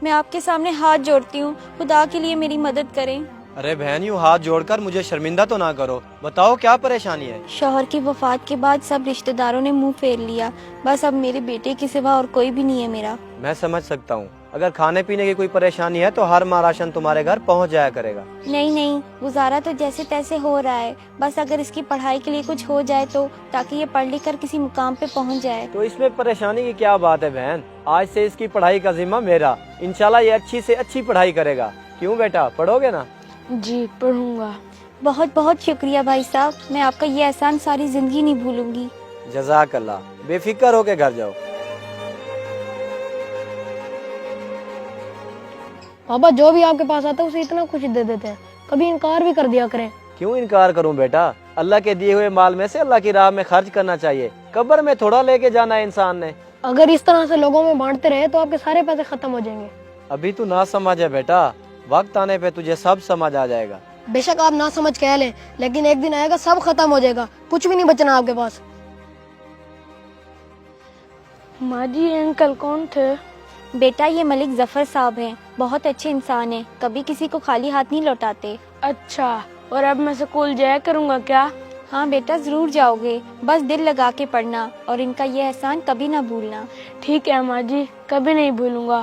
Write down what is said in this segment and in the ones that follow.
میں آپ کے سامنے ہاتھ جوڑتی ہوں، خدا کے لیے میری مدد کریں۔ ارے بہن یوں ہاتھ جوڑ کر مجھے شرمندہ تو نہ کرو، بتاؤ کیا پریشانی ہے؟ شوہر کی وفات کے بعد سب رشتہ داروں نے منہ پھیر لیا، بس اب میرے بیٹے کے سوا اور کوئی بھی نہیں ہے میرا۔ میں سمجھ سکتا ہوں، اگر کھانے پینے کی کوئی پریشانی ہے تو ہر ماہ راشن تمہارے گھر پہنچ جایا کرے گا۔ نہیں، گزارا تو جیسے تیسے ہو رہا ہے، بس اگر اس کی پڑھائی کے لیے کچھ ہو جائے تو، تاکہ یہ پڑھ لکھ کر کسی مقام پہ پہنچ جائے۔ تو اس میں پریشانی کی کیا بات ہے بہن؟ آج سے اس کی پڑھائی کا ذمہ میرا، انشاءاللہ یہ اچھی سے اچھی پڑھائی کرے گا۔ کیوں بیٹا، پڑھو گے نا؟ جی پڑھوں گا۔ بہت بہت شکریہ بھائی صاحب، میں آپ کا یہ احسان ساری زندگی نہیں بھولوں گی۔ جزاک اللہ، بے فکر ہو کے گھر جاؤ۔ پاپا جو بھی آپ کے پاس آتا ہے اسے اتنا کچھ دے دیتے ہیں، کبھی انکار بھی کر دیا کریں۔ کیوں انکار کروں بیٹا؟ اللہ کے دیے ہوئے مال میں سے اللہ کی راہ میں خرچ کرنا چاہیے، قبر میں تھوڑا لے کے جانا ہے انسان نے۔ اگر اس طرح سے لوگوں میں بانٹتے رہے تو آپ کے سارے پیسے ختم ہو جائیں گے۔ ابھی تو نہ سمجھ ہے بیٹا، وقت آنے پہ تجھے سب سمجھ آ جائے گا۔ بے شک آپ نہ سمجھ کہہ لیں، لیکن ایک دن آئے گا سب ختم ہو جائے گا، کچھ بھی نہیں بچنا آپ کے پاس۔ ماں جی انکل کون تھے؟ بیٹا یہ ملک ظفر صاحب ہیں، بہت اچھے انسان ہیں، کبھی کسی کو خالی ہاتھ نہیں لوٹاتے۔ اچھا، اور اب میں اسکول جایا کروں گا کیا؟ ہاں بیٹا ضرور جاؤ گے، بس دل لگا کے پڑھنا اور ان کا یہ احسان کبھی نہ بھولنا۔ ٹھیک ہے ماں جی، کبھی نہیں بھولوں گا۔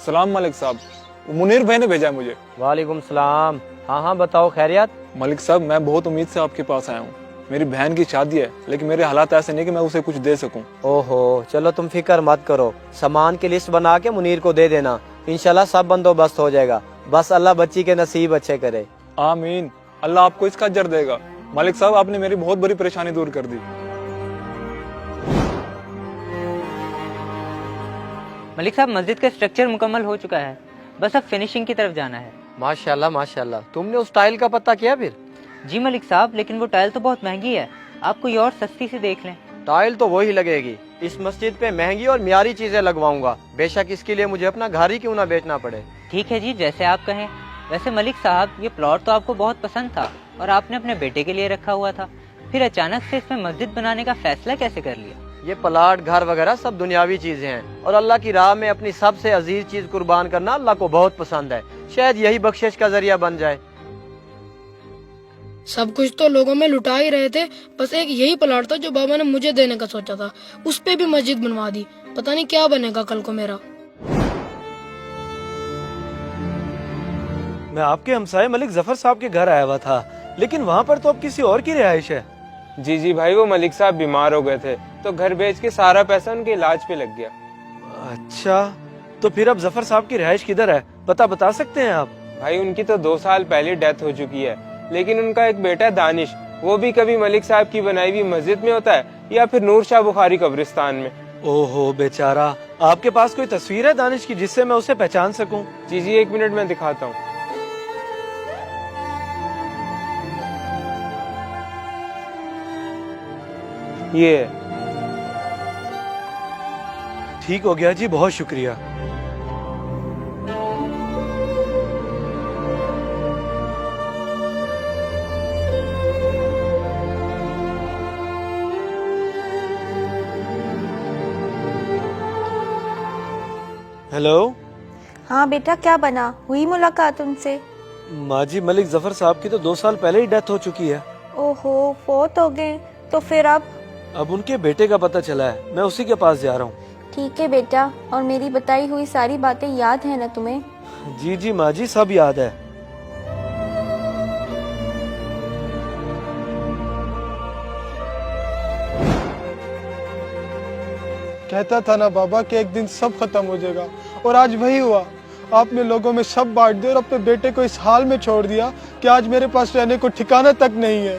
سلام ملک صاحب، منیر بھائی نے بھیجا ہے مجھے۔ وعلیکم السلام۔ ہاں بتاؤ، خیریت؟ ملک صاحب میں بہت امید سے آپ کے پاس آیا ہوں، میری بہن کی شادی ہے لیکن میرے حالات ایسے نہیں کہ میں اسے کچھ دے سکوں۔ اوہو، چلو تم فکر مت کرو، سامان کی لسٹ بنا کے منیر کو دے دینا، انشاءاللہ سب بندوبست ہو جائے گا، بس اللہ بچی کے نصیب اچھے کرے۔ آمین، اللہ آپ کو اس کا اجر دے گا۔ ملک صاحب آپ نے میری بہت بڑی پریشانی دور کر دی۔ ملک صاحب مسجد کا اسٹرکچر مکمل ہو چکا ہے، بس اب فنیشنگ کی طرف جانا ہے۔ ماشاءاللہ ماشاءاللہ، تم نے اس ٹائل کا پتہ کیا پھر؟ جی ملک صاحب، لیکن وہ ٹائل تو بہت مہنگی ہے، آپ کوئی اور سستی سی دیکھ لیں۔ ٹائل تو وہی لگے گی، اس مسجد پہ مہنگی اور معیاری چیزیں لگواؤں گا، بے شک اس کے لیے مجھے اپنا گھر ہی کیوں نہ بیچنا پڑے۔ ٹھیک ہے جی، جیسے آپ کہیں۔ ویسے ملک صاحب یہ پلاٹ تو آپ کو بہت پسند تھا اور آپ نے اپنے بیٹے کے لیے رکھا ہوا تھا، پھر اچانک سے اس میں مسجد بنانے کا فیصلہ کیسے کر لیا؟ یہ پلاٹ گھر وغیرہ سب دنیاوی چیزیں ہیں، اور اللہ کی راہ میں اپنی سب سے عزیز چیز قربان کرنا اللہ کو بہت پسند ہے، شاید یہی بخشش کا ذریعہ بن جائے۔ سب کچھ تو لوگوں میں لٹا ہی رہے تھے، بس ایک یہی پلاٹ تھا جو بابا نے مجھے دینے کا سوچا تھا، اس پہ بھی مسجد بنوا دی، پتہ نہیں کیا بنے گا کل کو میرا۔ میں آپ کے ہمسائے ملک ظفر صاحب کے گھر آیا ہوا تھا، لیکن وہاں پر تو اب کسی اور کی رہائش ہے۔ جی بھائی، وہ ملک صاحب بیمار ہو گئے تھے تو گھر بیچ کے سارا پیسہ ان کے علاج پہ لگ گیا۔ اچھا، تو پھر اب ظفر صاحب کی رہائش کدھر ہے، پتہ بتا سکتے ہیں آپ؟ بھائی ان کی تو 2 سال پہلے ڈیتھ ہو چکی ہے، لیکن ان کا ایک بیٹا دانش، وہ بھی کبھی ملک صاحب کی بنائی ہوئی مسجد میں ہوتا ہے یا پھر نور شاہ بخاری قبرستان میں۔ اوہو بیچارہ، آپ کے پاس کوئی تصویر ہے دانش کی جس سے میں اسے پہچان سکوں؟ جی 1 منٹ میں دکھاتا ہوں۔ یہ ٹھیک ہو گیا جی، بہت شکریہ۔ ہیلو ہاں بیٹا، کیا بنا، ہوئی ملاقات ان سے؟ ماں جی، ملک ظفر صاحب کی تو 2 سال پہلے ہی ڈیتھ ہو چکی ہے۔ اوہو، فوت ہو گئے، تو پھر اب ان کے بیٹے کا پتہ چلا ہے، میں اسی کے پاس جا رہا ہوں۔ ٹھیک ہے بیٹا، اور میری بتائی ہوئی ساری باتیں یاد ہیں نا تمہیں؟ جی ماں جی، سب یاد ہے۔ کہتا تھا نا بابا کہ ایک دن سب ختم ہو جائے گا، اور آج وہی ہوا۔ آپ نے لوگوں میں سب بانٹ دیا اور اپنے بیٹے کو اس حال میں چھوڑ دیا کہ آج میرے پاس رہنے کو ٹھکانہ تک نہیں ہے۔